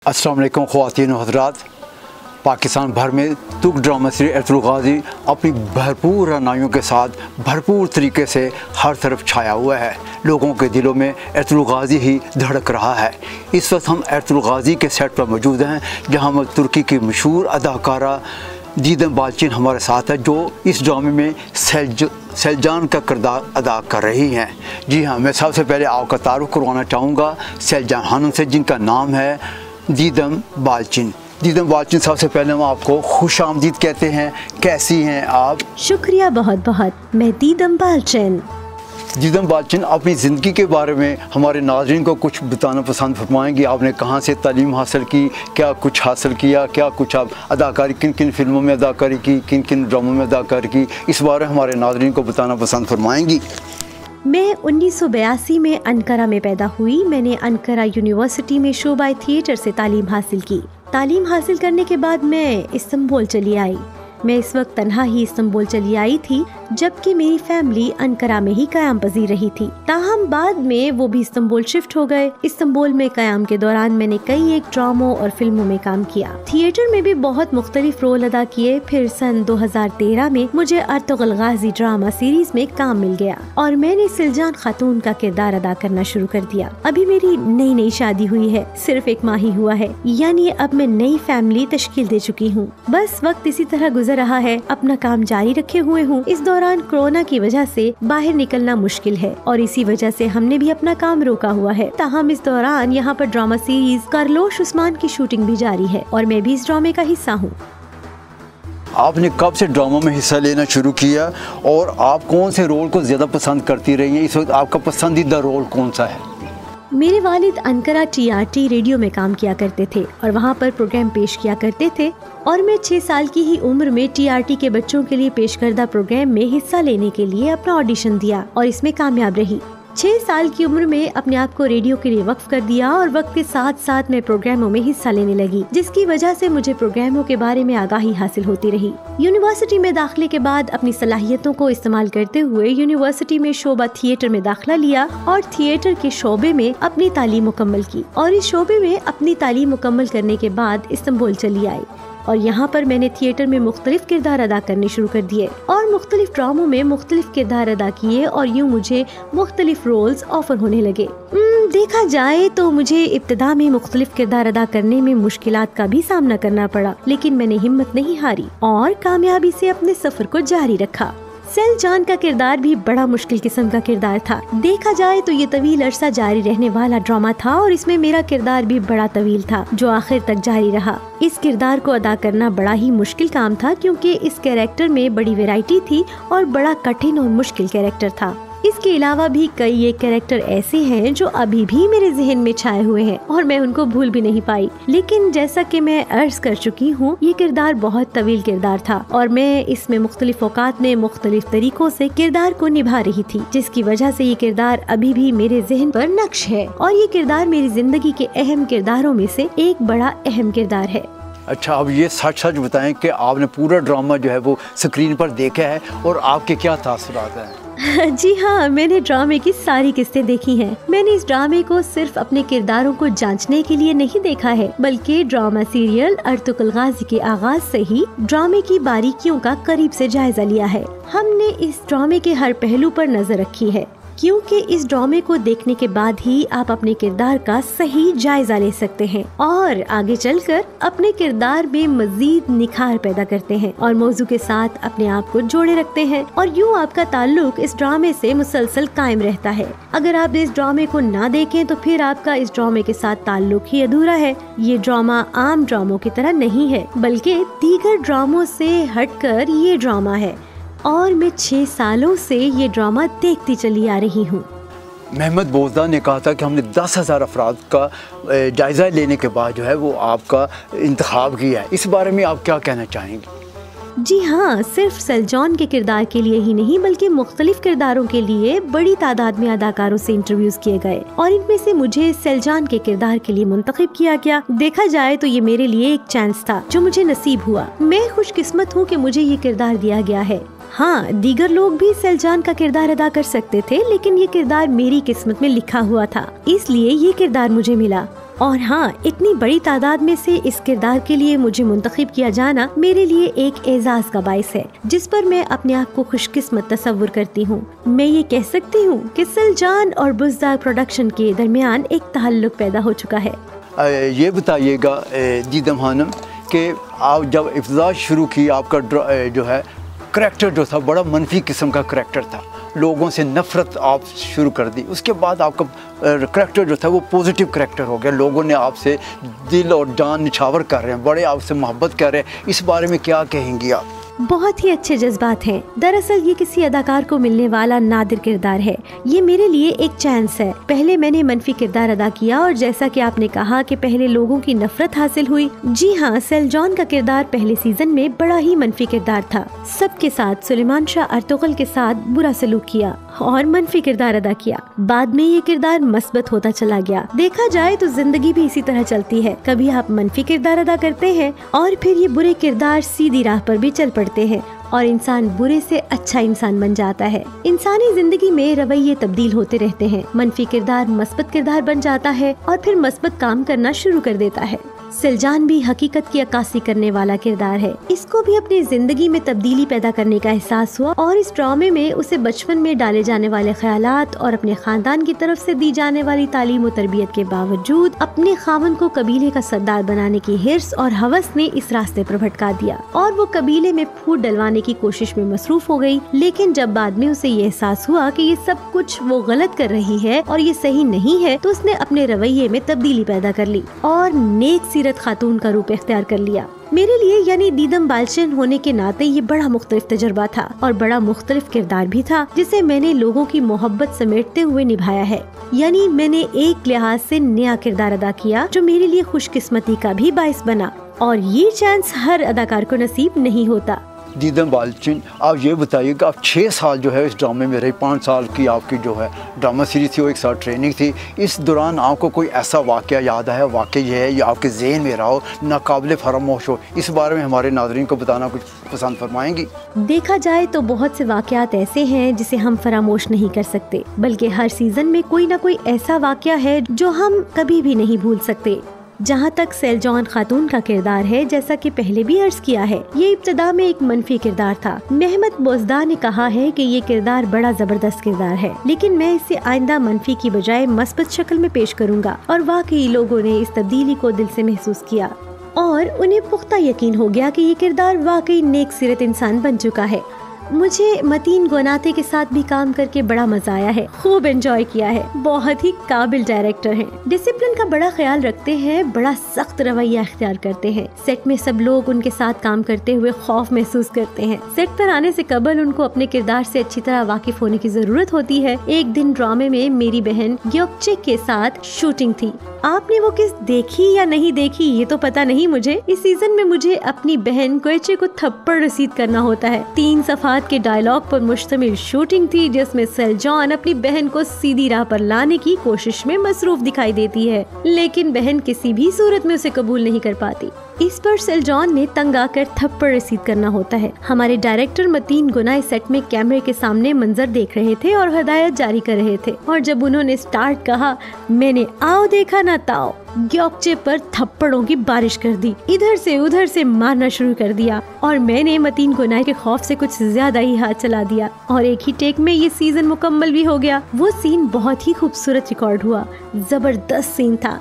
अस्सलाम वालेकुम ख़वातीन व हज़रात। पाकिस्तान भर में तुर्क ड्रामा सीरीज़ एरतुगरुल गाज़ी अपनी भरपूर रनाइयों के साथ भरपूर तरीके से हर तरफ छाया हुआ है। लोगों के दिलों में एरतुगरुल गाज़ी ही धड़क रहा है। इस वक्त हम एरतुगरुल गाज़ी के सेट पर मौजूद हैं, जहां तुर्की की मशहूर अदाकारा दीदम बालचिन हमारे साथ है, जो इस ड्रामे में सेलजान का किरदार अदा कर रही हैं। जी हाँ, मैं सबसे पहले आपका तारुफ करवाना चाहूँगा सेलजान खानम से, जिनका नाम है दीदम बालचिन। दीदम बालचिन, सबसे पहले हम आपको खुश आमदीद कहते हैं। कैसी हैं आप? शुक्रिया बहुत बहुत। मैं दीदम बालचिन। दीदम बालचिन, अपनी ज़िंदगी के बारे में हमारे नाज़रीन को कुछ बताना पसंद फरमाएंगी? आपने कहाँ से तालीम हासिल की, क्या कुछ हासिल किया, क्या कुछ आप अदाकारी, किन किन फिल्मों में अदाकारी की, किन किन ड्रामों में अदाकारी की, इस बारे में हमारे नाज़रीन को बताना पसंद फरमाएंगी? मैं 1982 में अंकारा में पैदा हुई। मैंने अंकारा यूनिवर्सिटी में शोबाई थिएटर से तालीम हासिल की। तालीम हासिल करने के बाद मैं इस्तांबुल चली आई। मैं इस वक्त तन्हा ही इस्तांबुल चली आई थी, जबकि मेरी फैमिली अंकारा में ही क़याम पजीर रही थी। ताहम बाद में वो भी इस्तांबुल शिफ्ट हो गए। इस्तांबुल में क़याम के दौरान मैंने कई एक ड्रामों और फिल्मों में काम किया। थिएटर में भी बहुत मुख्तलिफ रोल अदा किए। फिर सन 2013 में मुझे एरतुगरुल गाज़ी ड्रामा सीरीज में काम मिल गया और मैंने सेलजान खातून का किरदार अदा करना शुरू कर दिया। अभी मेरी नई नई शादी हुई है, सिर्फ 1 माह ही हुआ है, यानी अब मैं नई फैमिली तश्कील दे चुकी हूँ। बस वक्त इसी तरह गुजर रहा है, अपना काम जारी रखे हुए हूँ। इस दौरान कोरोना की वजह से बाहर निकलना मुश्किल है और इसी वजह से हमने भी अपना काम रोका हुआ है। ताहम इस दौरान यहाँ पर ड्रामा सीरीज कारलोश उस्मान की शूटिंग भी जारी है और मैं भी इस ड्रामे का हिस्सा हूँ। आपने कब से ड्रामा में हिस्सा लेना शुरू किया और आप कौन से रोल को ज़्यादा पसंद करती रही हैं? इस वक्त आपका पसंदीदा रोल कौन सा है? मेरे वालिद अंकारा TRT रेडियो में काम किया करते थे और वहाँ पर प्रोग्राम पेश किया करते थे और मैं 6 साल की ही उम्र में TRT के बच्चों के लिए पेश करदा प्रोग्राम में हिस्सा लेने के लिए अपना ऑडिशन दिया और इसमें कामयाब रही। 6 साल की उम्र में अपने आप को रेडियो के लिए वक्फ कर दिया और वक्त के साथ साथ मैं प्रोग्रामों में हिस्सा लेने लगी, जिसकी वजह से मुझे प्रोग्रामों के बारे में आगाही हासिल होती रही। यूनिवर्सिटी में दाखिले के बाद अपनी सलाहियतों को इस्तेमाल करते हुए यूनिवर्सिटी में शोबा थिएटर में दाखिला लिया और थिएटर के शोबे में अपनी तालीम मुकम्मल की और इस शोबे में अपनी तालीम मुकम्मल करने के बाद इस्तांबुल चली आई और यहाँ पर मैंने थिएटर में मुख्तलिफ किरदार अदा करने शुरू कर दिए और मुख्तलिफ ड्रामों में मुख्तलिफ किरदार अदा किए और यूँ मुझे मुख्तलिफ रोल्स ऑफर होने लगे। देखा जाए तो मुझे इब्तिदा में मुख्तलिफ किरदार अदा करने में मुश्किलात का भी सामना करना पड़ा, लेकिन मैंने हिम्मत नहीं हारी और कामयाबी से अपने सफर को जारी रखा। सेलजान का किरदार भी बड़ा मुश्किल किस्म का किरदार था। देखा जाए तो ये तवील अरसा जारी रहने वाला ड्रामा था और इसमें मेरा किरदार भी बड़ा तवील था, जो आखिर तक जारी रहा। इस किरदार को अदा करना बड़ा ही मुश्किल काम था, क्योंकि इस कैरेक्टर में बड़ी वैरायटी थी और बड़ा कठिन और मुश्किल कैरेक्टर था। इसके अलावा भी कई एक कैरेक्टर ऐसे हैं जो अभी भी मेरे जहन में छाए हुए हैं और मैं उनको भूल भी नहीं पाई। लेकिन जैसा कि मैं अर्ज कर चुकी हूँ, ये किरदार बहुत तवील किरदार था और मैं इसमें मुख्तलिफ औकात में मुख्तलिफ तरीकों से किरदार को निभा रही थी, जिसकी वजह से ये किरदार अभी भी मेरे जहन पर नक्श है और ये किरदार मेरी जिंदगी के अहम किरदारों में से एक बड़ा अहम किरदार है। अच्छा, अब ये सच सच बताएं कि आपने पूरा ड्रामा जो है वो स्क्रीन पर देखा है और आपके क्या तासुरात हैं? जी हाँ, मैंने ड्रामे की सारी किस्तें देखी हैं। मैंने इस ड्रामे को सिर्फ अपने किरदारों को जांचने के लिए नहीं देखा है, बल्कि ड्रामा सीरियल एरतुगरुल गाज़ी के आगाज से ही ड्रामे की बारीकियों का करीब से जायजा लिया है। हमने इस ड्रामे के हर पहलू पर नजर रखी है, क्योंकि इस ड्रामे को देखने के बाद ही आप अपने किरदार का सही जायजा ले सकते हैं और आगे चलकर अपने किरदार में मजीद निखार पैदा करते हैं और मौजू के साथ अपने आप को जोड़े रखते हैं और यूँ आपका ताल्लुक इस ड्रामे से मुसलसल कायम रहता है। अगर आप इस ड्रामे को ना देखें तो फिर आपका इस ड्रामे के साथ ताल्लुक ही अधूरा है। ये ड्रामा आम ड्रामों की तरह नहीं है, बल्कि दीगर ड्रामों से हटकर ये ड्रामा है और मैं 6 सालों से ये ड्रामा देखती चली आ रही हूँ। महमद बोजदा ने कहा था कि हमने 10,000 अफराद का जायज़ा लेने के बाद जो है वो आपका इंतखाब किया है। इस बारे में आप क्या कहना चाहेंगे? जी हाँ, सिर्फ सेलजान के किरदार के लिए ही नहीं बल्कि मुख्तलिफ किरदारों के लिए बड़ी तादाद में अदाकारों से इंटरव्यूज किए गए और इनमें से मुझे सेलजान के किरदार के लिए मुंतखब किया गया। देखा जाए तो ये मेरे लिए एक चांस था जो मुझे नसीब हुआ। मैं खुशकिस्मत हूँ कि मुझे ये किरदार दिया गया है। हाँ, दीगर लोग भी सेलजान का किरदार अदा कर सकते थे, लेकिन ये किरदार मेरी किस्मत में लिखा हुआ था, इसलिए ये किरदार मुझे मिला। और हाँ, इतनी बड़ी तादाद में से इस किरदार के लिए मुझे मुंतखब किया जाना मेरे लिए एक एजाज का बाइस है, जिस पर मैं अपने आप को खुशकिस्मत तस्वुर करती हूँ। मैं ये कह सकती हूँ कि सलजान और बुज़दार प्रोडक्शन के दरमियान एक ताल्लुक पैदा हो चुका है। ये बताइएगा दीदम खानम कि आप जब इब्तिदा शुरू की, आपका जो है करैक्टर जो था बड़ा मनफी किस्म का करैक्टर था, लोगों से नफ़रत आप शुरू कर दी। उसके बाद आपका करैक्टर जो था वो पॉजिटिव करैक्टर हो गया, लोगों ने आपसे दिल और जान निछावर कर रहे हैं, बड़े आपसे मोहब्बत कर रहे हैं। इस बारे में क्या कहेंगी आप? बहुत ही अच्छे जज्बात हैं। दरअसल ये किसी अदाकार को मिलने वाला नादिर किरदार है। ये मेरे लिए एक चांस है। पहले मैंने मनफी किरदार अदा किया और जैसा कि आपने कहा कि पहले लोगों की नफरत हासिल हुई, जी हाँ, सलजान का किरदार पहले सीजन में बड़ा ही मनफी किरदार था। सबके साथ, सुलेमान शाह अर्तुगरुल के साथ बुरा सलूक किया और मनफी किरदार अदा किया। बाद में ये किरदार मस्बत होता चला गया। देखा जाए तो जिंदगी भी इसी तरह चलती है, कभी आप मनफी किरदार अदा करते हैं और फिर ये बुरे किरदार सीधी राह पर भी चल पड़ते हैं और इंसान बुरे से अच्छा इंसान बन जाता है। इंसानी जिंदगी में रवैये तब्दील होते रहते हैं। मनफी किरदार मस्बत किरदार बन जाता है और फिर मस्बत काम करना शुरू कर देता है। सलजान भी हकीकत की अक्कासी करने वाला किरदार है। इसको भी अपनी जिंदगी में तब्दीली पैदा करने का एहसास हुआ और इस ड्रामे में उसे बचपन में डाले जाने वाले ख्यालात और अपने खानदान की तरफ से दी जाने वाली तालीम और तरबियत के बावजूद अपने खावन को कबीले का सरदार बनाने की हिर्स और हवस ने इस रास्ते पर भटका दिया और वो कबीले में फूट डलवाने की कोशिश में मसरूफ हो गई। लेकिन जब बाद में उसे ये एहसास हुआ कि ये सब कुछ वो गलत कर रही है और ये सही नहीं है, तो उसने अपने रवैये में तब्दीली पैदा कर ली और नेक सीरत खातून का रूप इख्तियार कर लिया। मेरे लिए यानी दीदम बालचिन होने के नाते ये बड़ा मुख्तलिफ तजुर्बा था और बड़ा मुख्तलिफ किरदार भी था, जिसे मैंने लोगों की मोहब्बत समेटते हुए निभाया है। यानी मैंने एक लिहाज से नया किरदार अदा किया जो मेरे लिए खुशकिस्मती का भी बाइस बना और ये चांस हर अदाकार को नसीब नहीं होता। दीदम बालचिन, आप ये बताइए कि आप 6 साल जो है इस ड्रामे में रही, 5 साल की आपकी जो है ड्रामा सीरीज थी, वो 1 साल ट्रेनिंग थी। इस दौरान आपको कोई ऐसा वाक़या याद है, वाक़ई ये है या आपके ज़हन में रहा हो, नाकाबिले फरामोश हो, इस बारे में हमारे नाज़रीन को बताना कुछ पसंद फरमाएंगी? देखा जाए तो बहुत से वाक़यात ऐसे हैं जिसे हम फरामोश नहीं कर सकते, बल्कि हर सीजन में कोई ना कोई ऐसा वाक़या है जो हम कभी भी नहीं भूल सकते। जहाँ तक सलजान खातून का किरदार है, जैसा कि पहले भी अर्ज किया है, ये इब्तिदा में एक मनफी किरदार था। मेहमद बोजदा ने कहा है कि ये किरदार बड़ा जबरदस्त किरदार है, लेकिन मैं इसे आइंदा मनफी की बजाय मस्बत शक्ल में पेश करूँगा। और वाकई लोगों ने इस तब्दीली को दिल से महसूस किया और उन्हें पुख्ता यकीन हो गया कि ये किरदार वाकई नेक सीरत इंसान बन चुका है। मुझे मतीन गोनाते के साथ भी काम करके बड़ा मजा आया है, खूब एंजॉय किया है। बहुत ही काबिल डायरेक्टर हैं, डिसिप्लिन का बड़ा ख्याल रखते हैं, बड़ा सख्त रवैया इख्तियार करते हैं। सेट में सब लोग उनके साथ काम करते हुए खौफ महसूस करते हैं। सेट पर आने से कबल उनको अपने किरदार से अच्छी तरह वाकिफ होने की जरूरत होती है। एक दिन ड्रामे में मेरी बहन ग्योकचे के साथ शूटिंग थी। आपने वो किस देखी या नहीं देखी ये तो पता नहीं मुझे। इस सीजन में मुझे अपनी बहन ग्योकचे को थप्पड़ रसीद करना होता है। 3 सफात के डायलॉग पर मुश्तमिल शूटिंग थी, जिसमें सलजान अपनी बहन को सीधी राह पर लाने की कोशिश में मसरूफ दिखाई देती है, लेकिन बहन किसी भी सूरत में उसे कबूल नहीं कर पाती। इस पर सलजान ने तंग आकर थप्पड़ रसीद करना होता है। हमारे डायरेक्टर मतीन गुनाई सेट में कैमरे के सामने मंजर देख रहे थे और हदायत जारी कर रहे थे, और जब उन्होंने स्टार्ट कहा, मैंने आओ देखा ना ताओ, ग्योकचे पर थप्पड़ों की बारिश कर दी। इधर से उधर से मारना शुरू कर दिया और मैंने मतीन गुनाई के खौफ से कुछ ज्यादा ही हाथ चला दिया और एक ही टेक में ये सीजन मुकम्मल भी हो गया। वो सीन बहुत ही खूबसूरत रिकॉर्ड हुआ, जबरदस्त सीन था।